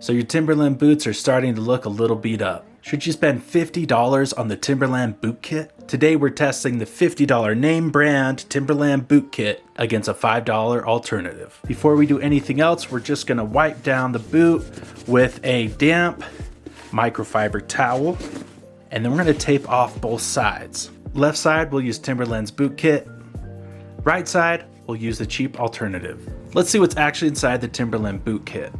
So your Timberland boots are starting to look a little beat up. Should you spend $50 on the Timberland boot kit? Today we're testing the $50 name brand Timberland boot kit against a $5 alternative. Before we do anything else, we're just gonna wipe down the boot with a damp microfiber towel, and then we're gonna tape off both sides. Left side, we'll use Timberland's boot kit. Right side, we'll use the cheap alternative. Let's see what's actually inside the Timberland boot kit.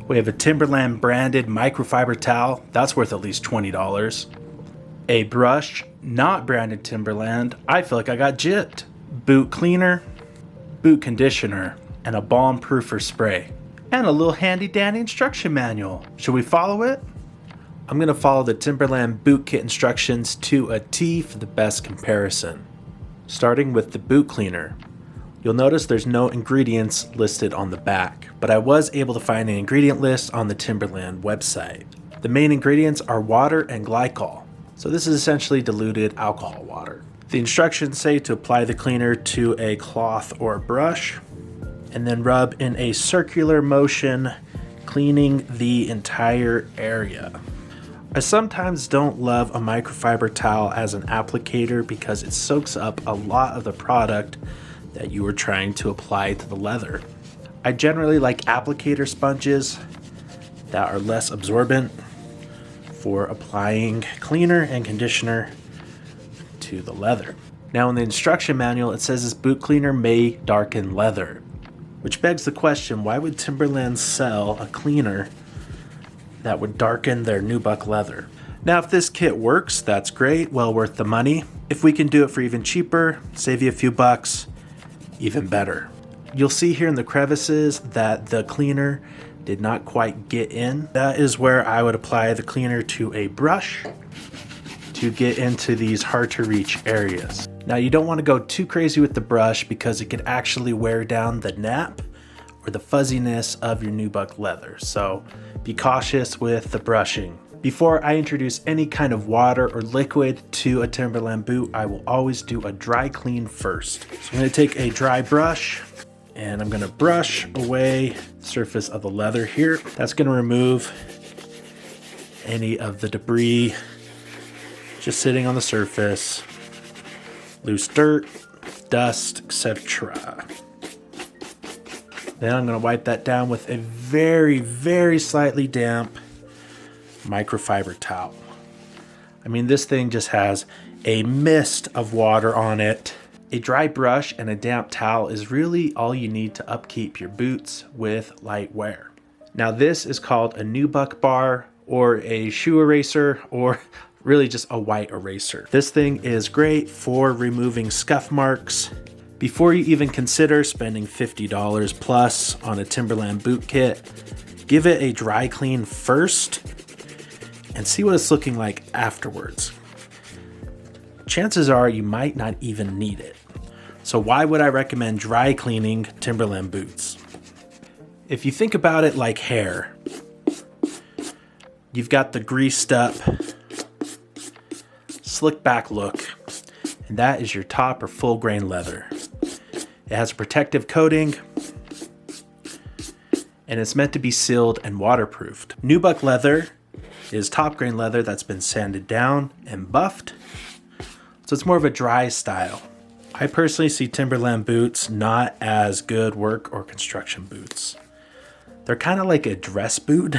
We have a Timberland branded microfiber towel, that's worth at least $20. A brush, not branded Timberland, I feel like I got gypped. Boot cleaner, boot conditioner, and a balm proofer spray. And a little handy dandy instruction manual. Should we follow it? I'm gonna follow the Timberland boot kit instructions to a T for the best comparison. Starting with the boot cleaner. You'll notice there's no ingredients listed on the back, but I was able to find an ingredient list on the Timberland website. The main ingredients are water and glycol, so this is essentially diluted alcohol water. The instructions say to apply the cleaner to a cloth or brush, and then rub in a circular motion, cleaning the entire area. I sometimes don't love a microfiber towel as an applicator because it soaks up a lot of the product that you are trying to apply to the leather. I generally like applicator sponges that are less absorbent for applying cleaner and conditioner to the leather. Now in the instruction manual, it says this boot cleaner may darken leather, which begs the question, why would Timberland sell a cleaner that would darken their nubuck leather? Now if this kit works, that's great, well worth the money. If we can do it for even cheaper, save you a few bucks, even better. You'll see here in the crevices that the cleaner did not quite get in. That is where I would apply the cleaner to a brush to get into these hard to reach areas. Now you don't want to go too crazy with the brush because it could actually wear down the nap or the fuzziness of your nubuck leather. So be cautious with the brushing. Before I introduce any kind of water or liquid to a Timberland boot, I will always do a dry clean first. So I'm gonna take a dry brush and I'm gonna brush away the surface of the leather here. That's gonna remove any of the debris just sitting on the surface, loose dirt, dust, etc. Then I'm gonna wipe that down with a very, very slightly damp microfiber towel. I mean, this thing just has a mist of water on it. A dry brush and a damp towel is really all you need to upkeep your boots with light wear. Now this is called a nubuck bar or a shoe eraser, or really just a white eraser. This thing is great for removing scuff marks. Before you even consider spending $50 plus on a Timberland boot kit, give it a dry clean first and see what it's looking like afterwards. Chances are you might not even need it. So why would I recommend dry cleaning Timberland boots? If you think about it like hair, you've got the greased up, slick back look, and that is your top or full grain leather. It has a protective coating, and it's meant to be sealed and waterproofed. Nubuck leather is top grain leather that's been sanded down and buffed, so it's more of a dry style. I personally see Timberland boots not as good work or construction boots. They're kind of like a dress boot.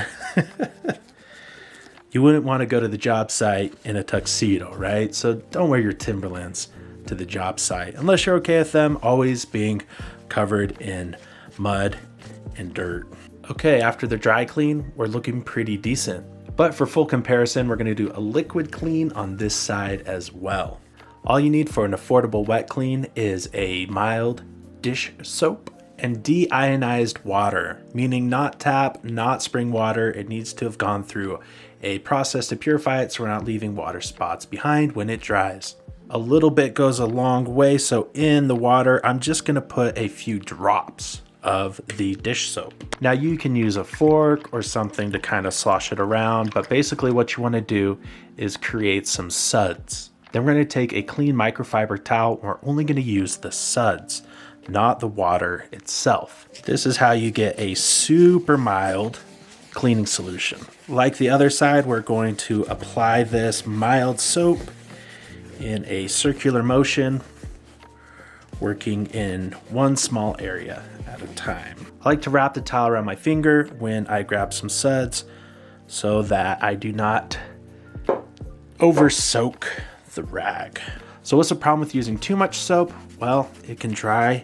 You wouldn't want to go to the job site in a tuxedo, right? So don't wear your Timberlands to the job site unless you're okay with them always being covered in mud and dirt. Okay, after the dry clean, we're looking pretty decent. But for full comparison, we're gonna do a liquid clean on this side as well. All you need for an affordable wet clean is a mild dish soap and deionized water, meaning not tap, not spring water. It needs to have gone through a process to purify it so we're not leaving water spots behind when it dries. A little bit goes a long way, so in the water, I'm just gonna put a few drops of the dish soap. Now you can use a fork or something to kind of slosh it around, but basically what you want to do is create some suds. Then we're going to take a clean microfiber towel. We're only going to use the suds, not the water itself. This is how you get a super mild cleaning solution. Like the other side, we're going to apply this mild soap in a circular motion, working in one small area at a time. I like to wrap the towel around my finger when I grab some suds so that I do not over soak the rag. So what's the problem with using too much soap? Well, it can dry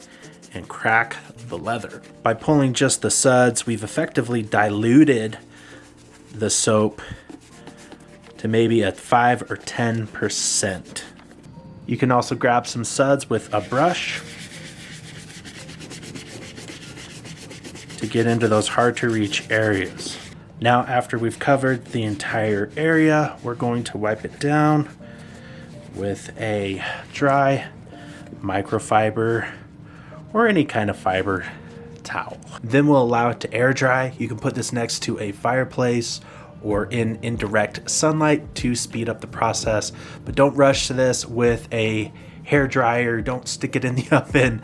and crack the leather. By pulling just the suds, we've effectively diluted the soap to maybe at 5 or 10%. You can also grab some suds with a brush to get into those hard to reach areas. Now, after we've covered the entire area, we're going to wipe it down with a dry microfiber or any kind of fiber towel. Then we'll allow it to air dry. You can put this next to a fireplace or in indirect sunlight to speed up the process, but don't rush to this with a hair dryer. Don't stick it in the oven.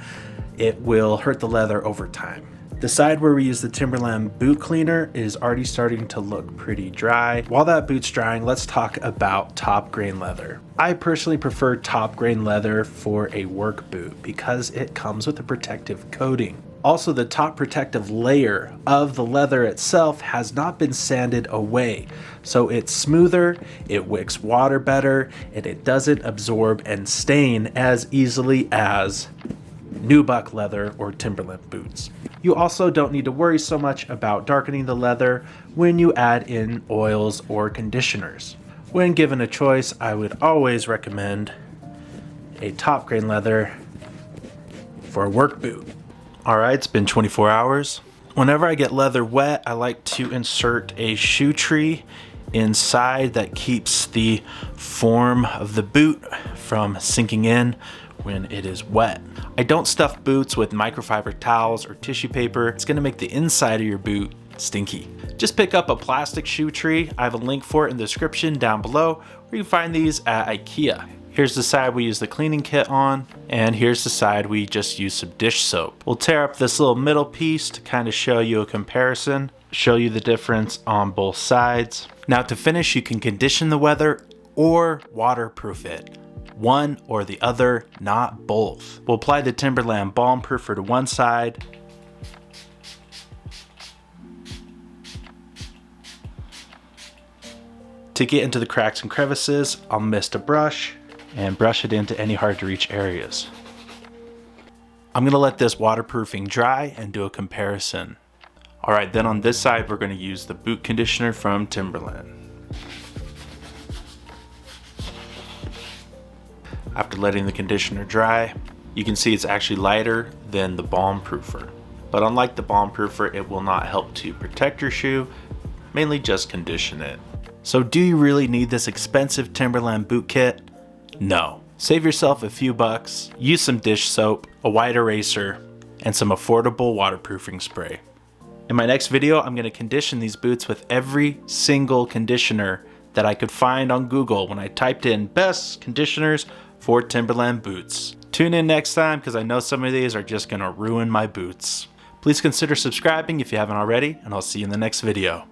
It will hurt the leather over time. The side where we use the Timberland boot cleaner is already starting to look pretty dry. While that boot's drying, let's talk about top grain leather. I personally prefer top grain leather for a work boot because it comes with a protective coating. Also, the top protective layer of the leather itself has not been sanded away, so it's smoother, it wicks water better, and it doesn't absorb and stain as easily as nubuck leather or Timberland boots. You also don't need to worry so much about darkening the leather when you add in oils or conditioners. When given a choice, I would always recommend a top grain leather for a work boot. Alright, it's been 24 hours. Whenever I get leather wet, I like to insert a shoe tree inside that keeps the form of the boot from sinking in when it is wet. I don't stuff boots with microfiber towels or tissue paper. It's gonna make the inside of your boot stinky. Just pick up a plastic shoe tree. I have a link for it in the description down below, where you can find these at IKEA. Here's the side we use the cleaning kit on, and here's the side we just use some dish soap. We'll tear up this little middle piece to kind of show you a comparison, show you the difference on both sides. Now to finish, you can condition the leather or waterproof it. One or the other, not both. We'll apply the Timberland balm proofer to one side. To get into the cracks and crevices, I'll mist a brush and brush it into any hard to reach areas. I'm gonna let this waterproofing dry and do a comparison. Alright, then on this side, we're gonna use the boot conditioner from Timberland. After letting the conditioner dry, you can see it's actually lighter than the balm proofer. But unlike the balm proofer, it will not help to protect your shoe, mainly just condition it. So do you really need this expensive Timberland boot kit? No. Save yourself a few bucks, use some dish soap, a white eraser, and some affordable waterproofing spray. In my next video, I'm going to condition these boots with every single conditioner that I could find on Google when I typed in best conditioners for Timberland boots. Tune in next time because I know some of these are just going to ruin my boots. Please consider subscribing if you haven't already, and I'll see you in the next video.